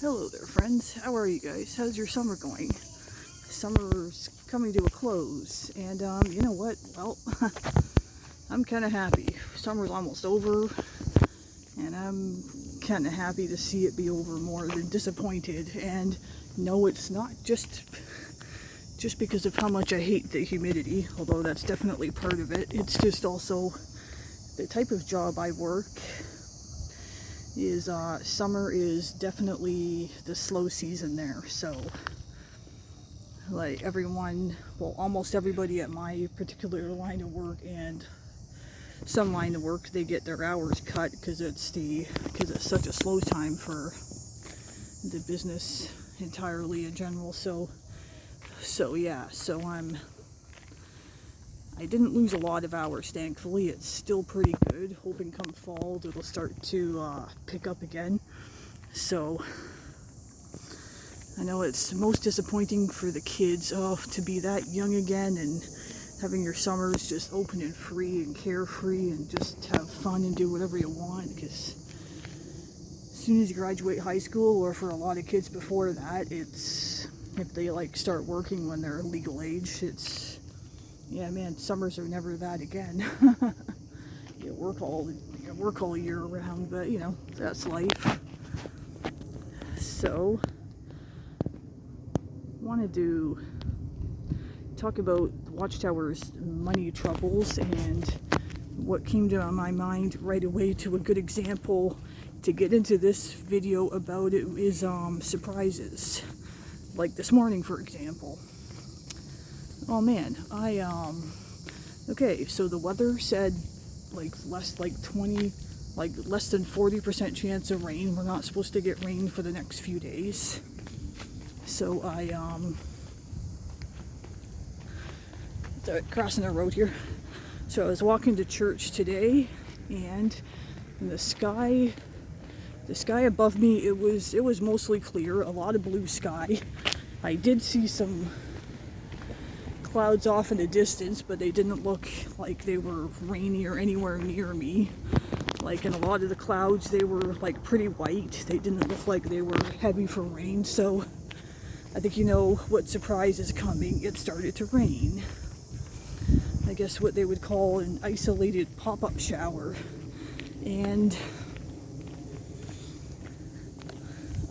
Hello there, friends. How are you guys? How's your summer going? Summer's coming to a close, and you know what? Well, I'm kind of happy. Summer's almost over, and I'm kind of happy to see it be over more than disappointed. And no, it's not just because of how much I hate the humidity, although that's definitely part of it. It's just also the type of job I work is summer is definitely the slow season there. So like almost everybody at my particular line of work and some line of work, they get their hours cut because it's such a slow time for the business entirely in general. So I didn't lose a lot of hours, thankfully. It's still pretty good. Hoping come fall it'll start to pick up again. So I know it's most disappointing for the kids to be that young again and having your summers just open and free and carefree and just have fun and do whatever you want, because as soon as you graduate high school, or for a lot of kids before that, it's if they start working when they're legal age, yeah, man, summers are never that again. You work all year round, but you know, that's life. So, wanted to talk about Watchtower's money troubles, and what came to my mind right away to a good example to get into this video about it is surprises. Like this morning, for example. Oh man, okay, so the weather said less than 40% chance of rain. We're not supposed to get rain for the next few days. So crossing the road here. So I was walking to church today, and in the sky above me, it was mostly clear, a lot of blue sky. I did see some clouds off in the distance, but they didn't look like they were rainy or anywhere near me. In a lot of the clouds, they were pretty white. They didn't look like they were heavy for rain. So I think you know what surprise is coming. It started to rain. I guess what they would call an isolated pop-up shower. And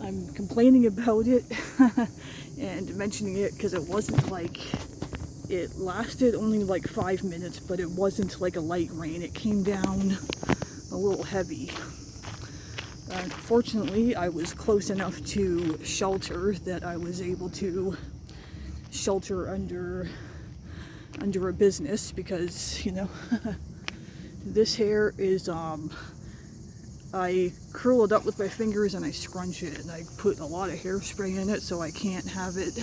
I'm complaining about it and mentioning it because it wasn't it lasted only 5 minutes, but it wasn't a light rain. It came down a little heavy. Fortunately, I was close enough to shelter that I was able to shelter under a business, because you know this hair is I curl it up with my fingers and I scrunch it, and I put a lot of hairspray in it so I can't have it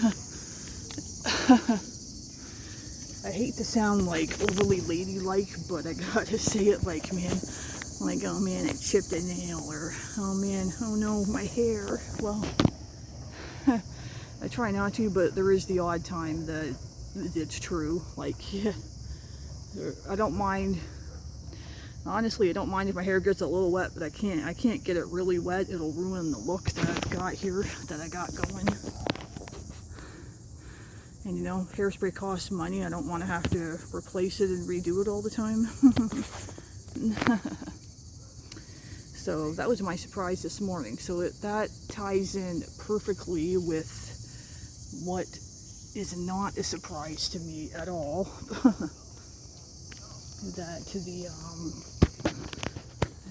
I hate to sound overly ladylike, but I gotta say it man, oh man, I chipped a nail, or oh man, oh no, my hair. Well, I try not to, but there is the odd time that it's true. I don't mind. Honestly, I don't mind if my hair gets a little wet, but I can't get it really wet. It'll ruin the look that I've got here, that I got going. And you know, hairspray costs money. I don't want to have to replace it and redo it all the time. So that was my surprise this morning. So that ties in perfectly with what is not a surprise to me at all.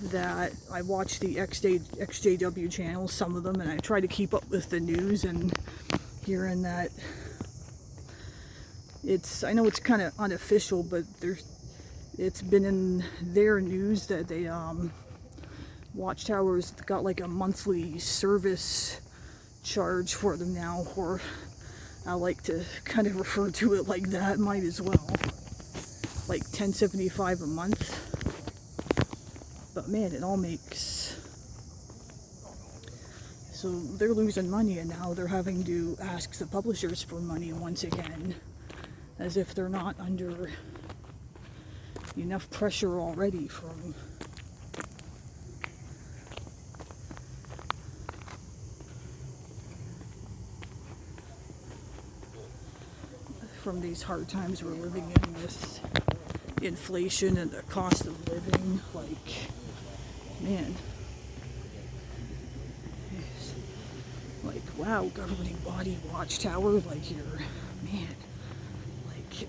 That I watch the XJW channels, some of them, and I try to keep up with the news, and hearing that I know it's kind of unofficial, but it's been in their news that they Watchtower's got a monthly service charge for them now, or I like to kind of refer to it like that, might as well. $10.75 a month. But man, it all makes... So they're losing money, and now they're having to ask the publishers for money once again, as if they're not under enough pressure already from from these hard times we're living in with inflation and the cost of living. Like, man. Like, wow, governing body watchtower, like you're, man, like,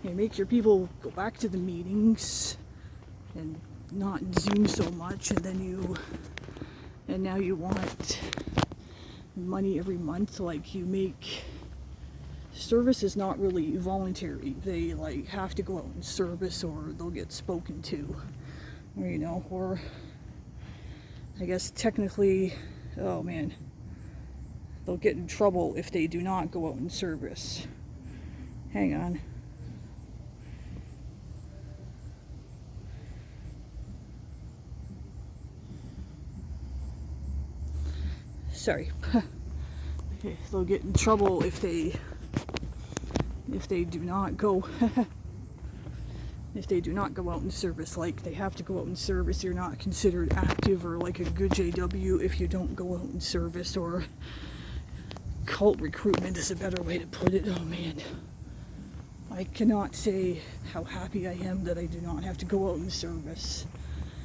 you make your people go back to the meetings and not Zoom so much, and now you want money every month. Like, you make, service is not really voluntary. They, like, have to go out and service or they'll get spoken to, or, you know, or I guess technically, oh man, they'll get in trouble if they do not go out in service. Hang on. Sorry. They'll get in trouble if they do not go if they do not go out in service. Like, they have to go out in service. You're not considered active or like a good JW if you don't go out in service, or cult recruitment is a better way to put it. Oh man, I cannot say how happy I am that I do not have to go out in service,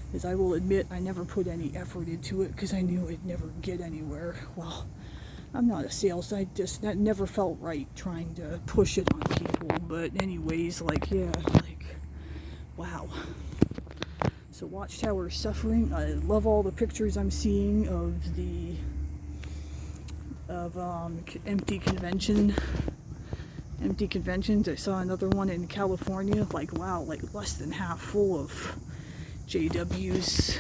because I will admit I never put any effort into it because I knew I'd never get anywhere. Well, I'm not a sales, that never felt right trying to push it on people. But anyways, like, yeah, like, wow. So Watchtower is suffering. I love all the pictures I'm seeing of empty conventions. I saw another one in California, like, wow, like less than half full of JWs.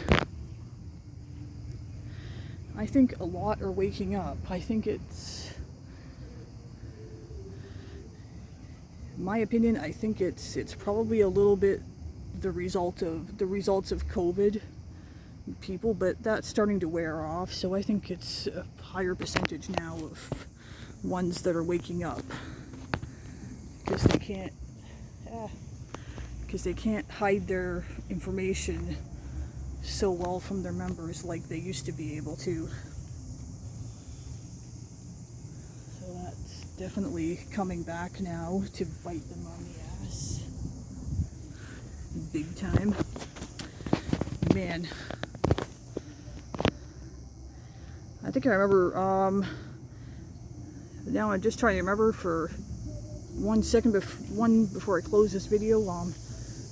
I think a lot are waking up. I think it's, in my opinion, I think it's probably a little bit the results of COVID people, but that's starting to wear off. So I think it's a higher percentage now of ones that are waking up, because they can't hide their information so well from their members like they used to be able to. So that's definitely coming back now to bite them on the ass. Big time. Man. I think I remember, now I'm just trying to remember for 1 second before I close this video.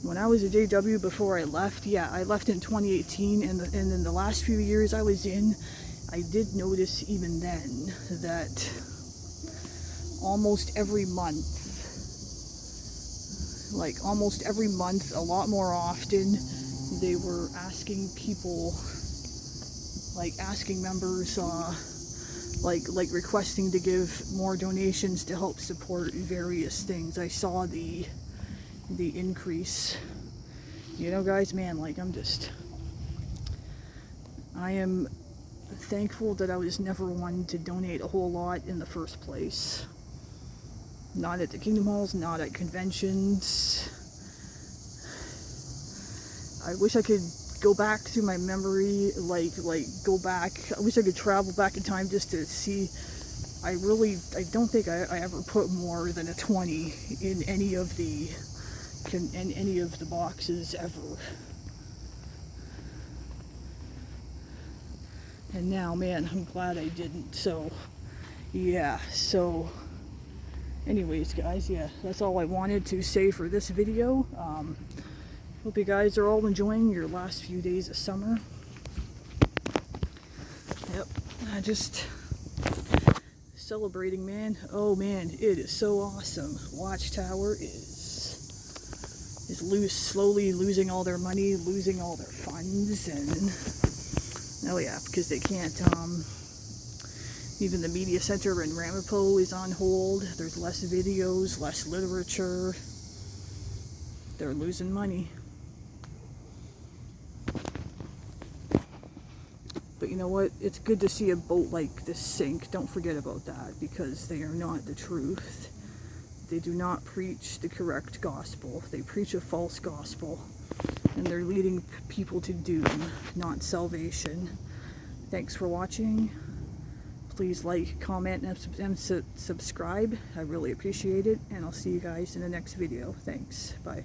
When I was a JW before I left, yeah, I left in 2018, and in the last few years I was in, I did notice even then that almost every month, a lot more often, they were asking people, like asking members, like requesting to give more donations to help support various things. I saw the increase. You know, guys, man, like, I am thankful that I was never one to donate a whole lot in the first place. Not at the Kingdom Halls, not at conventions. I wish I could go back through my memory, like go back. I wish I could travel back in time just to see. I don't think I ever put more than a 20 in any of the boxes ever. And now, man, I'm glad I didn't. So, yeah, so anyways, guys, yeah, that's all I wanted to say for this video. Hope you guys are all enjoying your last few days of summer. Yep, just celebrating, man. Oh man, it is so awesome. Watchtower is slowly losing all their money, losing all their funds, and oh yeah, because they can't, even the media center in Ramapo is on hold. There's less videos, less literature. They're losing money. But you know what? It's good to see a boat like this sink. Don't forget about that, because they are not the truth. They do not preach the correct gospel. They preach a false gospel, and they're leading people to doom, not salvation. Thanks for watching. please like, comment, and subscribe. I really appreciate it, and I'll see you guys in the next video. Thanks. Bye.